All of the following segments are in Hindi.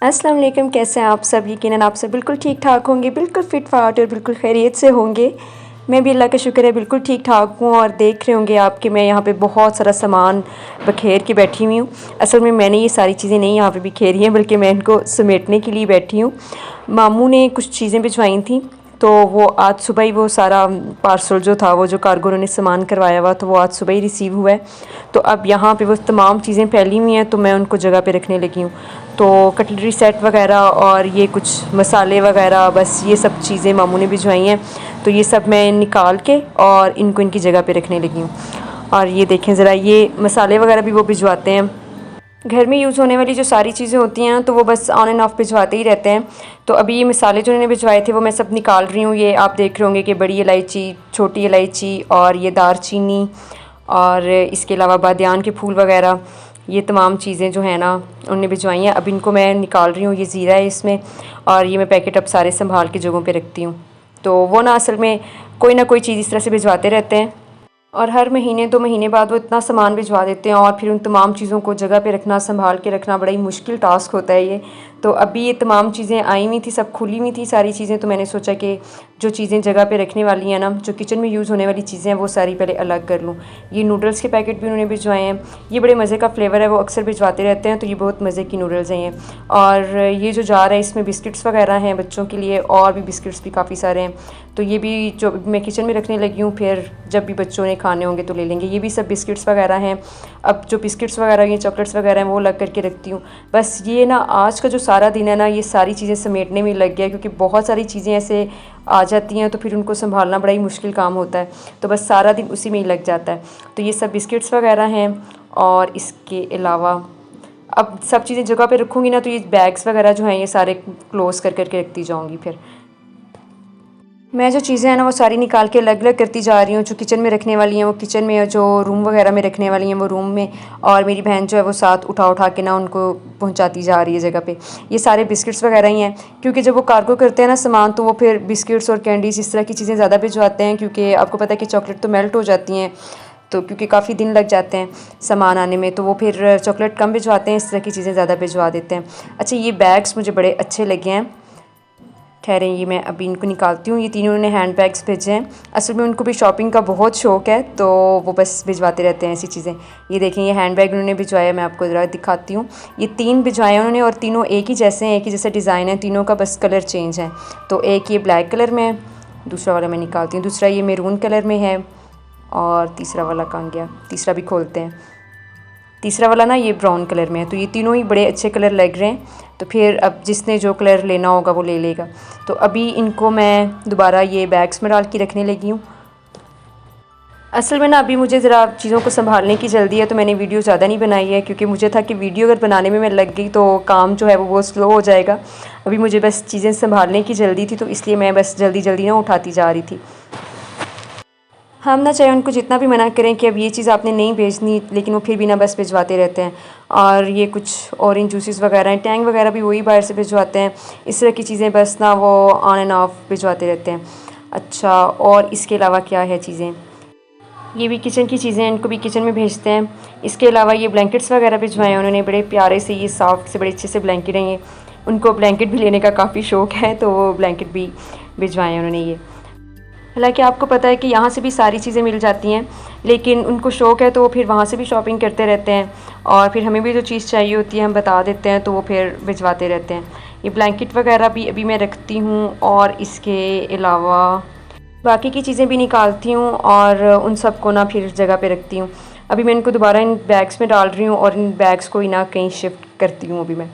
अस्सलाम वालेकुम, कैसे हैं आप सब। यकीनन आप सब बिल्कुल ठीक ठाक होंगे, बिल्कुल फिट फाट और बिल्कुल खैरियत से होंगे। मैं भी अल्लाह का शुक्र है बिल्कुल ठीक ठाक हूँ। और देख रहे होंगे आप कि मैं यहाँ पे बहुत सारा सामान बखेर के बैठी हुई हूँ। असल में मैंने ये सारी चीज़ें नहीं यहाँ पे बिखेरी हैं, बल्कि मैं इनको समेटने के लिए बैठी हूँ। मामू ने कुछ चीज़ें भिजवाई थी, तो वो आज सुबह ही वो सारा पार्सल जो था, वो जो कार्गो उन्होंने सामान करवाया हुआ, तो वो आज सुबह ही रिसीव हुआ है। तो अब यहाँ पे वो तमाम चीज़ें फैली हुई हैं, तो मैं उनको जगह पे रखने लगी हूँ। तो कटलरी सेट वगैरह और ये कुछ मसाले वगैरह, बस ये सब चीज़ें मामू ने भिजवाई हैं। तो ये सब मैं निकाल के और इनको इनकी जगह पे रखने लगी हूँ। और ये देखें ज़रा, ये मसाले वगैरह भी वो भिजवाते हैं। घर में यूज़ होने वाली जो सारी चीज़ें होती हैं तो वो बस ऑन एंड ऑफ भिजवाते ही रहते हैं। तो अभी ये मसाले जो उन्होंने भिजवाए थे वो मैं सब निकाल रही हूँ। ये आप देख रहे होंगे कि बड़ी इलायची, छोटी इलायची और ये दारचीनी और इसके अलावा बादियान के फूल वगैरह, ये तमाम चीज़ें जो है ना उन्होंने भिजवाई हैं। अब इनको मैं निकाल रही हूँ। ये ज़ीरा है इसमें, और ये मैं पैकेट अब सारे संभाल के जगहों पे रखती हूँ। तो वो ना असल में कोई ना कोई चीज़ इस तरह से भिजवाते रहते हैं, और हर महीने 2 महीने बाद वो इतना सामान भिजवा देते हैं, और फिर उन तमाम चीज़ों को जगह पे रखना, संभाल के रखना बड़ा ही मुश्किल टास्क होता है ये। तो अभी ये तमाम चीज़ें आई हुई थी, सब खुली हुई थी सारी चीज़ें। तो मैंने सोचा कि जो चीज़ें जगह पे रखने वाली हैं ना, जो किचन में यूज़ होने वाली चीज़ें हैं, वो सारी पहले अलग कर लूँ। ये नूडल्स के पैकेट भी उन्होंने भिजवाए हैं। ये बड़े मज़े का फ्लेवर है, वो अक्सर भिजवाते रहते हैं, तो ये बहुत मज़े की नूडल्स हैं ये। और ये जो जार है इसमें बिस्किट्स वगैरह हैं बच्चों के लिए, और भी बिस्किट्स भी काफ़ी सारे हैं। तो ये भी जो मैं किचन में रखने लगी हूँ, फिर जब भी बच्चों ने खाने होंगे तो ले लेंगे। ये भी सब बिस्किट्स वगैरह हैं। अब जो बिस्किट्स वगैरह, ये चॉकलेट्स वगैरह हैं, वो अलग करके रखती हूँ। बस ये ना आज का जो सारा दिन है ना, ये सारी चीज़ें समेटने में लग गया, क्योंकि बहुत सारी चीज़ें ऐसे आ जाती हैं तो फिर उनको संभालना बड़ा ही मुश्किल काम होता है। तो बस सारा दिन उसी में ही लग जाता है। तो ये सब बिस्किट्स वगैरह हैं, और इसके अलावा अब सब चीज़ें जगह पे रखूँगी ना, तो ये बैग्स वगैरह जो हैं ये सारे क्लोज़ कर करके रखती जाऊँगी। फिर मैं जो चीज़ें हैं ना वो सारी निकाल के अलग अलग करती जा रही हूँ। जो किचन में रखने वाली हैं वो किचन में, और जो रूम वगैरह में रखने वाली हैं वो रूम में, और मेरी बहन जो है वो साथ उठा उठा के ना उनको पहुँचाती जा रही है जगह पे। ये सारे बिस्किट्स वगैरह ही हैं, क्योंकि जब वो कार्गो करते हैं ना सामान, तो वो फिर बिस्किट्स और कैंडीज़ इस तरह की चीज़ें ज़्यादा भिजवाते हैं, क्योंकि आपको पता है कि चॉकलेट तो मेल्ट हो जाती हैं, तो क्योंकि काफ़ी दिन लग जाते हैं सामान आने में, तो वो फिर चॉकलेट कम भिजवाते हैं, इस तरह की चीज़ें ज़्यादा भिजवा देते हैं। अच्छा, ये बैग्स मुझे बड़े अच्छे लगे हैं। ठहरें, ये मैं अभी इनको निकालती हूँ। ये तीनों उन्होंने हैंड बैग्स भेजे हैं। असल में उनको भी शॉपिंग का बहुत शौक़ है, तो वो बस भिजवाते रहते हैं ऐसी चीज़ें। ये देखें, ये हैंड बैग उन्होंने भिजवाया, मैं आपको ज़रा दिखाती हूँ। ये 3 भिजवाए उन्होंने, और तीनों एक ही जैसे हैं, एक ही जैसे डिज़ाइन है तीनों का, बस कलर चेंज है। तो एक ये ब्लैक कलर में है, दूसरा वाला मैं निकालती हूँ। दूसरा ये मैरून कलर में है, और तीसरा वाला कहाँ गया, तीसरा भी खोलते हैं। तीसरा वाला ना ये ब्राउन कलर में है। तो ये तीनों ही बड़े अच्छे कलर लग रहे हैं। तो फिर अब जिसने जो कलर लेना होगा वो ले लेगा। तो अभी इनको मैं दोबारा ये बैग्स में डाल के रखने लगी हूँ। असल में ना अभी मुझे ज़रा चीज़ों को संभालने की जल्दी है, तो मैंने वीडियो ज़्यादा नहीं बनाई है, क्योंकि मुझे था कि वीडियो अगर बनाने में मैं लग गई तो काम जो है वो बहुत स्लो हो जाएगा। अभी मुझे बस चीज़ें संभालने की जल्दी थी, तो इसलिए मैं बस जल्दी जल्दी ना उठाती जा रही थी। हम ना चाहे उनको जितना भी मना करें कि अब ये चीज़ आपने नहीं भेजनी, लेकिन वो फिर भी ना बस भिजवाते रहते हैं। और ये कुछ ऑरेंज जूसेस वगैरह हैं, टैंग वगैरह भी वही बाहर से भिजवाते हैं। इस तरह की चीज़ें बस ना वो ऑन एंड ऑफ भिजवाते रहते हैं। अच्छा, और इसके अलावा क्या है चीज़ें, ये भी किचन की चीज़ें हैं, इनको भी किचन में भेजते हैं। इसके अलावा ये ब्लैंकेट्स वगैरह भिजवाए हैं उन्होंने, बड़े प्यारे से, ये सॉफ्ट से बड़े अच्छे से ब्लैंकेट हैं ये। उनको ब्लैंकेट भी लेने का काफ़ी शौक़ है, तो वो ब्लैंकेट भी भिजवाए हैं उन्होंने ये। हालांकि आपको पता है कि यहाँ से भी सारी चीज़ें मिल जाती हैं, लेकिन उनको शौक़ है तो वो फिर वहाँ से भी शॉपिंग करते रहते हैं, और फिर हमें भी जो चीज़ चाहिए होती है हम बता देते हैं, तो वो फिर भिजवाते रहते हैं। ये ब्लैंकेट वगैरह भी अभी मैं रखती हूँ, और इसके अलावा बाकी की चीज़ें भी निकालती हूँ, और उन सब को ना फिर जगह पे रखती हूँ। अभी मैं इनको दोबारा इन बैग्स में डाल रही हूँ, और इन बैग्स को ही ना कहीं शिफ्ट करती हूँ अभी मैं।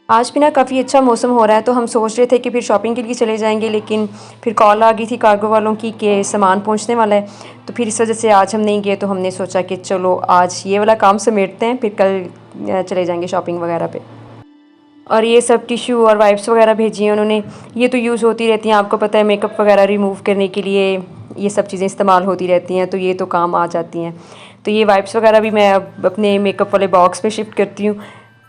आज भी ना काफ़ी अच्छा मौसम हो रहा है, तो हम सोच रहे थे कि फिर शॉपिंग के लिए चले जाएंगे, लेकिन फिर कॉल आ गई थी कार्गो वालों की कि सामान पहुंचने वाला है। तो फिर इस वजह से आज हम नहीं गए। तो हमने सोचा कि चलो आज ये वाला काम समेटते हैं, फिर कल चले जाएंगे शॉपिंग वगैरह पे। और ये सब टिश्यू और वाइप्स वगैरह भेजी हैं उन्होंने। ये तो यूज़ होती रहती हैं, आपको पता है मेकअप वगैरह रिमूव करने के लिए ये सब चीज़ें इस्तेमाल होती रहती हैं, तो ये तो काम आ जाती हैं। तो ये वाइप्स वगैरह भी मैं अब अपने मेकअप वाले बॉक्स में शिफ्ट करती हूँ।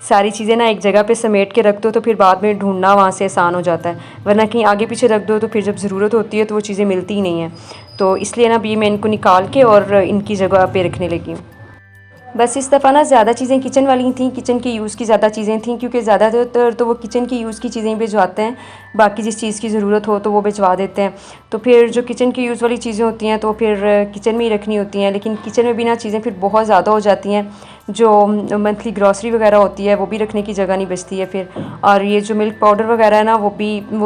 सारी चीज़ें ना एक जगह पे समेट के रख दो, तो फिर बाद में ढूंढना वहाँ से आसान हो जाता है, वरना कहीं आगे पीछे रख दो तो फिर जब ज़रूरत होती है तो वो चीज़ें मिलती ही नहीं हैं। तो इसलिए ना अभी मैं इनको निकाल के और इनकी जगह पे रखने लगी हूँ। बस इस दफ़ा ना ज़्यादा चीज़ें किचन वाली थी, किचन के यूज़ की ज़्यादा चीज़ें थी, क्योंकि ज़्यादातर तो वो किचन की यूज़ की चीज़ें भिजवाते हैं, बाकी जिस चीज़ की ज़रूरत हो तो वो भिजवा देते हैं। तो फिर जो किचन की यूज़ वाली चीज़ें होती हैं तो फिर किचन में ही रखनी होती हैं, लेकिन किचन में भी ना चीज़ें फिर बहुत ज़्यादा हो जाती हैं। जो मंथली ग्रॉसरी वगैरह होती है वो भी रखने की जगह नहीं बचती है फिर। और ये जो मिल्क पाउडर वगैरह है ना वो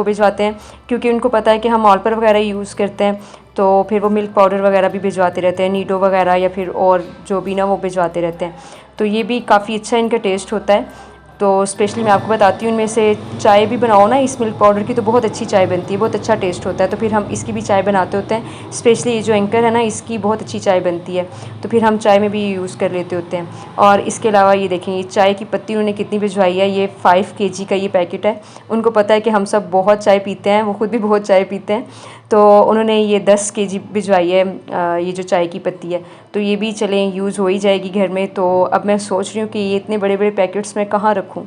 भिजवाते हैं, क्योंकि उनको पता है कि हम मॉल पर वगैरह यूज़ करते हैं, तो फिर वो मिल्क पाउडर वगैरह भी भिजवाते रहते हैं, नीडो वगैरह या फिर और जो भी ना वो भिजवाते रहते हैं। तो ये भी काफ़ी अच्छा इनका टेस्ट होता है। तो स्पेशली मैं आपको बताती हूँ, इनमें से चाय भी बनाओ ना इस मिल्क पाउडर की तो बहुत अच्छी चाय बनती है, बहुत अच्छा टेस्ट होता है। तो फिर हम इसकी भी चाय बनाते होते हैं, स्पेशली ये जो एंकर है ना इसकी बहुत अच्छी चाय बनती है, तो फिर हम चाय में भी यूज़ कर लेते होते हैं। और इसके अलावा ये देखें, ये चाय की पत्ती उन्होंने कितनी भिजवाई है, ये 5 kg का ये पैकेट है। उनको पता है कि हम सब बहुत चाय पीते हैं, वो खुद भी बहुत चाय पीते हैं, तो उन्होंने ये 10 kg भिजवाई है ये जो चाय की पत्ती है। तो ये भी चलें यूज़ हो ही जाएगी घर में। तो अब मैं सोच रही हूँ कि ये इतने बड़े बड़े पैकेट्स मैं कहाँ रखूँ।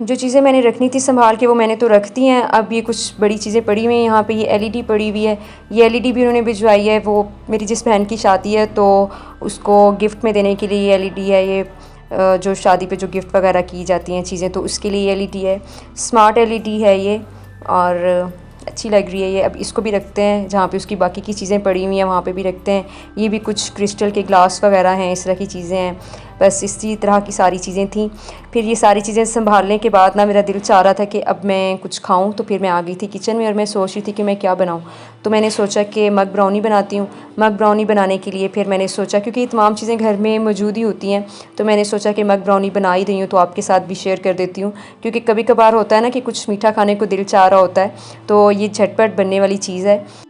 जो चीज़ें मैंने रखनी थी संभाल के वो मैंने तो रख दी हैं। अब ये कुछ बड़ी चीज़ें पड़ी हुई हैं यहाँ पे, ये एलईडी पड़ी हुई है, ये एलईडी भी उन्होंने भिजवाई है। वो मेरी जिस बहन की शादी है तो उसको गिफ्ट में देने के लिए ये एलईडी है, ये जो शादी पे जो गिफ्ट वगैरह की जाती हैं चीज़ें, तो उसके लिए एलईडी है, स्मार्ट एलईडी है ये, और अच्छी लग रही है ये। अब इसको भी रखते हैं, जहाँ पे उसकी बाकी की चीज़ें पड़ी हुई हैं वहाँ पे भी रखते हैं। ये भी कुछ क्रिस्टल के ग्लास वगैरह हैं, इस तरह की चीज़ें हैं। बस इसी तरह की सारी चीज़ें थी। फिर ये सारी चीज़ें संभालने के बाद ना मेरा दिल चाह रहा था कि अब मैं कुछ खाऊं, तो फिर मैं आ गई थी किचन में और मैं सोच रही थी कि मैं क्या बनाऊं। तो मैंने सोचा कि मग ब्राउनी बनाती हूँ। मग ब्राउनी बनाने के लिए फिर मैंने सोचा, क्योंकि ये तमाम चीज़ें घर में मौजूद ही होती हैं, तो मैंने सोचा कि मग ब्राउनी बना ही रही हूँ तो आपके साथ भी शेयर कर देती हूँ, क्योंकि कभी कभार होता है ना कि कुछ मीठा खाने को दिल चाह रहा होता है, तो ये झटपट बनने वाली चीज़ है।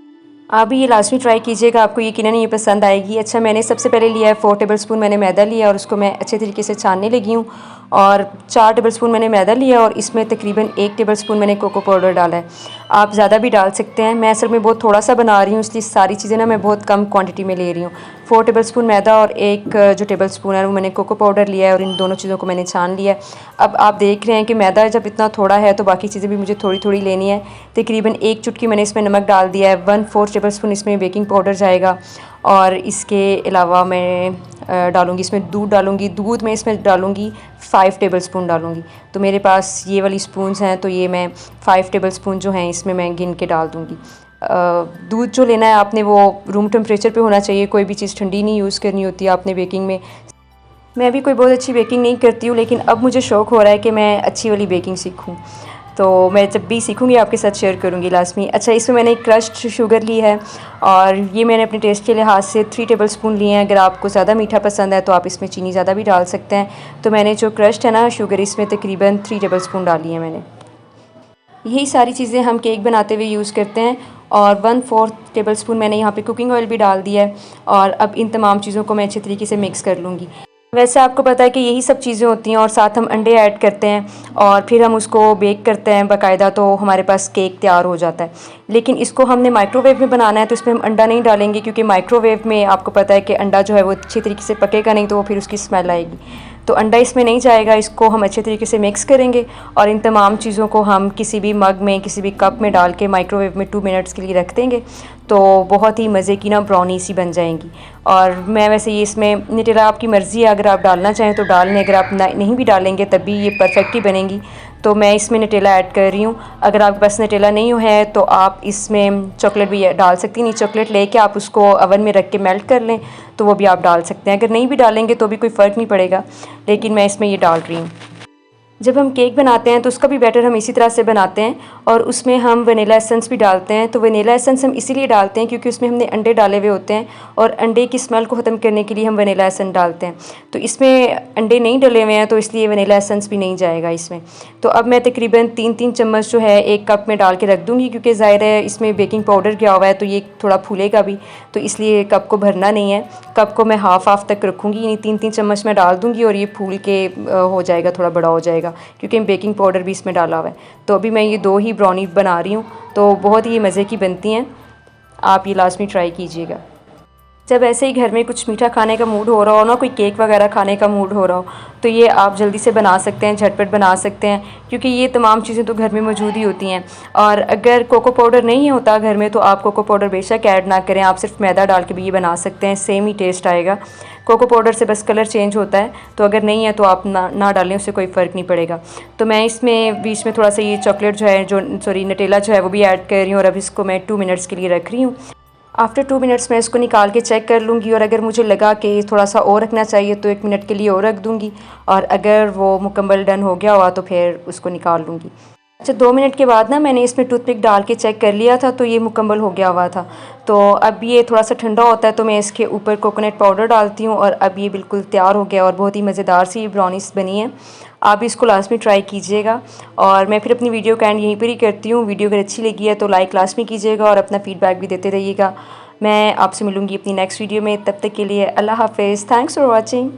आप भी ये लाजमी ट्राई कीजिएगा, आपको यकीनन ये पसंद आएगी। अच्छा, मैंने सबसे पहले लिया है 4 टेबलस्पून मैंने मैदा लिया और उसको मैं अच्छे तरीके से छानने लगी हूँ। और 4 टेबलस्पून मैंने मैदा लिया और इसमें तकरीबन 1 टेबलस्पून मैंने कोको पाउडर डाला है। आप ज़्यादा भी डाल सकते हैं, मैं असल में बहुत थोड़ा सा बना रही हूँ, इसलिए सारी चीज़ें ना मैं बहुत कम क्वांटिटी में ले रही हूँ। 4 टेबलस्पून मैदा और 1 जो टेबलस्पून है वो मैंने कोको पाउडर लिया है, और इन दोनों चीज़ों को मैंने छान लिया है। अब आप देख रहे हैं कि मैदा जब इतना थोड़ा है तो बाकी चीज़ें भी मुझे थोड़ी थोड़ी लेनी है। तकरीबन 1 चुटकी मैंने इसमें नमक डाल दिया है, 1/4 टेबलस्पून इसमें बेकिंग पाउडर जाएगा, और इसके अलावा मैं डालूँगी इसमें दूध डालूँगी। दूध में इसमें डालूँगी 5 टेबलस्पून डालूँगी। तो मेरे पास ये वाली स्पून्स हैं, तो ये मैं 5 टेबलस्पून जो हैं इसमें मैं गिन के डाल दूँगी। दूध जो लेना है आपने वो रूम टेम्परेचर पे होना चाहिए, कोई भी चीज़ ठंडी नहीं यूज़ करनी होती आपने बेकिंग में। मैं भी कोई बहुत अच्छी बेकिंग नहीं करती हूँ, लेकिन अब मुझे शौक़ हो रहा है कि मैं अच्छी वाली बेकिंग सीखूँ, तो मैं जब भी सीखूँगी आपके साथ शेयर करूँगी लाज़मी। अच्छा, इसमें मैंने क्रश्ड शुगर ली है, और ये मैंने अपने टेस्ट के लिहाज से 3 टेबलस्पून लिए हैं। अगर आपको ज़्यादा मीठा पसंद है तो आप इसमें चीनी ज़्यादा भी डाल सकते हैं। तो मैंने जो क्रश्ड है ना शुगर, इसमें तकरीबन 3 टेबलस्पून डाली है मैंने। यही सारी चीज़ें हम केक बनाते हुए यूज़ करते हैं। और 1/4 टेबलस्पून मैंने यहाँ पे कुकिंग ऑयल भी डाल दिया है, और अब इन तमाम चीज़ों को मैं अच्छे तरीके से मिक्स कर लूँगी। वैसे आपको पता है कि यही सब चीज़ें होती हैं, और साथ हम अंडे ऐड करते हैं और फिर हम उसको बेक करते हैं बाकायदा, तो हमारे पास केक तैयार हो जाता है। लेकिन इसको हमने माइक्रोवेव में बनाना है, तो इसमें हम अंडा नहीं डालेंगे, क्योंकि माइक्रोवेव में आपको पता है कि अंडा जो है वो अच्छी तरीके से पकेगा नहीं, तो वो फिर उसकी स्मेल आएगी। तो अंडा इसमें नहीं जाएगा। इसको हम अच्छे तरीके से मिक्स करेंगे, और इन तमाम चीज़ों को हम किसी भी मग में, किसी भी कप में डाल के माइक्रोवेव में 2 मिनट्स के लिए रख देंगे, तो बहुत ही मज़े की ना ब्राउनी सी बन जाएंगी। और मैं वैसे ये इसमें न्यूटेला आपकी मर्ज़ी है, अगर आप डालना चाहें तो डाल लें, अगर आप नहीं भी डालेंगे तब भी ये परफेक्ट ही बनेंगी। तो मैं इसमें न्यूटेला ऐड कर रही हूँ। अगर आपके पास न्यूटेला नहीं है तो आप इसमें चॉकलेट भी डाल सकती हैं। चॉकलेट लेके आप उसको ओवन में रख के मेल्ट कर लें, तो वो भी आप डाल सकते हैं। अगर नहीं भी डालेंगे तो भी कोई फ़र्क नहीं पड़ेगा, लेकिन मैं इसमें ये डाल रही हूँ। जब हम केक बनाते हैं तो उसका भी बैटर हम इसी तरह से बनाते हैं, और उसमें हम वनीला एसेंस भी डालते हैं। तो वनीला एसेंस हम इसीलिए डालते हैं क्योंकि उसमें हमने अंडे डाले हुए होते हैं, और अंडे की स्मेल को ख़त्म करने के लिए हम वनीला एसेंस डालते हैं। तो इसमें अंडे नहीं डले हुए हैं, तो इसलिए वनीला एसेंस भी नहीं जाएगा इसमें। तो अब मैं तकरीबन 3-3 चम्मच जो है 1 कप में डाल के रख दूँगी, क्योंकि ज़ाहिर है इसमें बेकिंग पाउडर किया हुआ है तो ये थोड़ा फूलेगा भी, तो इसलिए कप को भरना नहीं है। कप को मैं हाफ़ तक रखूँगी, यानी 3-3 चम्मच में डाल दूँगी, और ये फूल के हो जाएगा, थोड़ा बड़ा हो जाएगा, क्योंकि बेकिंग पाउडर भी इसमें डाला हुआ है। तो अभी मैं ये 2 ही ब्राउनी बना रही हूँ, तो बहुत ही मज़े की बनती हैं। आप ये लास्ट में ट्राई कीजिएगा। जब ऐसे ही घर में कुछ मीठा खाने का मूड हो रहा हो ना, कोई केक वगैरह खाने का मूड हो रहा हो, तो ये आप जल्दी से बना सकते हैं, झटपट बना सकते हैं, क्योंकि ये तमाम चीज़ें तो घर में मौजूद ही होती हैं। और अगर कोको पाउडर नहीं होता घर में तो आप कोको पाउडर बेशक ऐड ना करें, आप सिर्फ मैदा डाल के भी ये बना सकते हैं, सेम ही टेस्ट आएगा। कोको पाउडर से बस कलर चेंज होता है, तो अगर नहीं है तो आप ना डालें, उससे कोई फ़र्क नहीं पड़ेगा। तो मैं इसमें बीच में थोड़ा सा ये चॉकलेट जो है, नटेला जो है वो भी ऐड कर रही हूँ, और अब इसको मैं 2 मिनट्स के लिए रख रही हूँ। आफ्टर 2 मिनट्स मैं इसको निकाल के चेक कर लूँगी, और अगर मुझे लगा कि थोड़ा सा और रखना चाहिए तो 1 मिनट के लिए और रख दूँगी, और अगर वो मुकम्मल डन हो गया हुआ तो फिर उसको निकाल लूँगी। अच्छा, 2 मिनट के बाद ना मैंने इसमें टूथपिक डाल के चेक कर लिया था, तो ये मुकम्मल हो गया हुआ था। तो अब ये थोड़ा सा ठंडा होता है तो मैं इसके ऊपर कोकोनट पाउडर डालती हूँ, और अब ये बिल्कुल तैयार हो गया और बहुत ही मज़ेदार सी ये ब्राउनीज़ बनी है। आप इसको लाजमी ट्राई कीजिएगा, और मैं फिर अपनी वीडियो का एंड यहीं पर ही करती हूँ। वीडियो अगर अच्छी लगी है तो लाइक लाजमी कीजिएगा और अपना फ़ीडबैक भी देते रहिएगा। मैं आपसे मिलूँगी अपनी नेक्स्ट वीडियो में, तब तक के लिए अल्लाह हाफ़िज़। Thanks for watching.